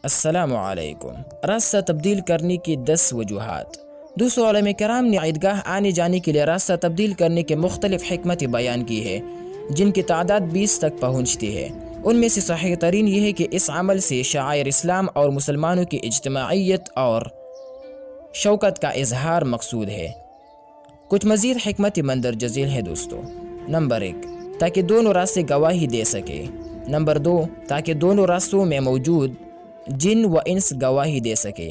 السلام علیکم۔ راستہ تبدیل کرنے کی 10 وجوہات۔ دوستو، علماء کرام نے عیدگاہ آنے جانے کے لیے راستہ تبدیل کرنے کے مختلف حکمتیں بیان کی ہے، جن کی تعداد 20 تک پہنچتی ہے۔ ان میں سے صحیح ترین یہ ہے کہ اس عمل سے شعائر اسلام اور مسلمانوں کی اجتماعیت اور شوکت کا اظہار مقصود ہے۔ کچھ مزید حکمت مندرجہ ذیل ہے دوستو۔ نمبر 1، تاکہ دونوں راستے گواہی دے سکے۔ نمبر 2، تاکہ دونوں راستوں میں موجود جن و انس گواہی دے سکے۔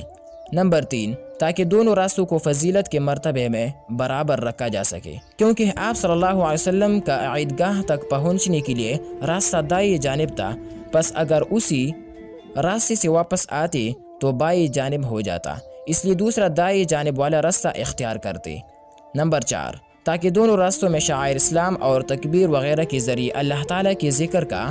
نمبر 3، تاکہ دونوں راستوں کو فضیلت کے مرتبے میں برابر رکھا جا سکے، کیونکہ آپ صلی اللہ علیہ وسلم کا عیدگاہ تک پہنچنے کے لیے راستہ دائیں جانب تھا، پس اگر اسی راستے سے واپس آتے تو بائیں جانب ہو جاتا، اس لیے دوسرا دائیں جانب والا راستہ اختیار کرتے۔ نمبر 4، تاکہ دونوں راستوں میں شعائر اسلام اور تکبیر وغیرہ کے ذریعے اللہ تعالیٰ کے ذکر کا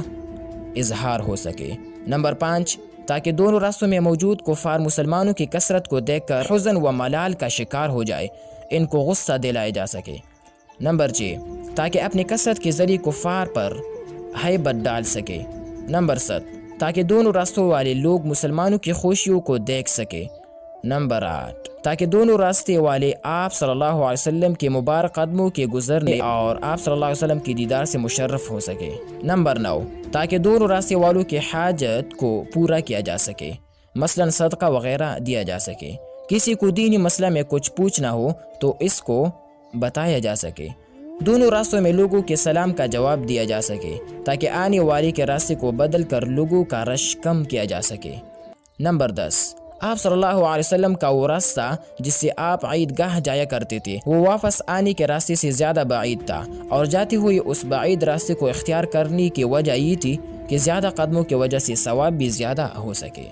اظہار ہو سکے۔ نمبر 5، تاکہ دونوں راستوں میں موجود کفار مسلمانوں کی کثرت کو دیکھ کر حزن و ملال کا شکار ہو جائے، ان کو غصہ دلایا جا سکے۔ نمبر 6، تاکہ اپنی کثرت کے ذریعے کفار پر ہیبت ڈال سکے۔ نمبر 7، تاکہ دونوں راستوں والے لوگ مسلمانوں کی خوشیوں کو دیکھ سکے۔ نمبر 8، تاکہ دونوں راستے والے آپ صلی اللہ علیہ وسلم کے مبارک قدموں کے گزرنے اور آپ صلی اللہ علیہ وسلم کی دیدار سے مشرف ہو سکے۔ نمبر 9، تاکہ دونوں راستے والوں کی حاجت کو پورا کیا جا سکے، مثلا صدقہ وغیرہ دیا جا سکے۔ کسی کو دینی مسئلہ میں کچھ پوچھنا ہو تو اس کو بتایا جا سکے۔ دونوں راستوں میں لوگوں کے سلام کا جواب دیا جا سکے، تاکہ آنے والے کے راستے کو بدل کر لوگوں کا رش کم کیا جا سکے۔ نمبر 10، آپ صلی اللہ علیہ وسلم کا وہ راستہ جس سے آپ عیدگاہ جایا کرتے تھے، وہ واپس آنے کے راستے سے زیادہ بعید تھا، اور جاتے ہوئے اس بعید راستے کو اختیار کرنے کی وجہ یہ تھی کہ زیادہ قدموں کی وجہ سے ثواب بھی زیادہ ہو سکے۔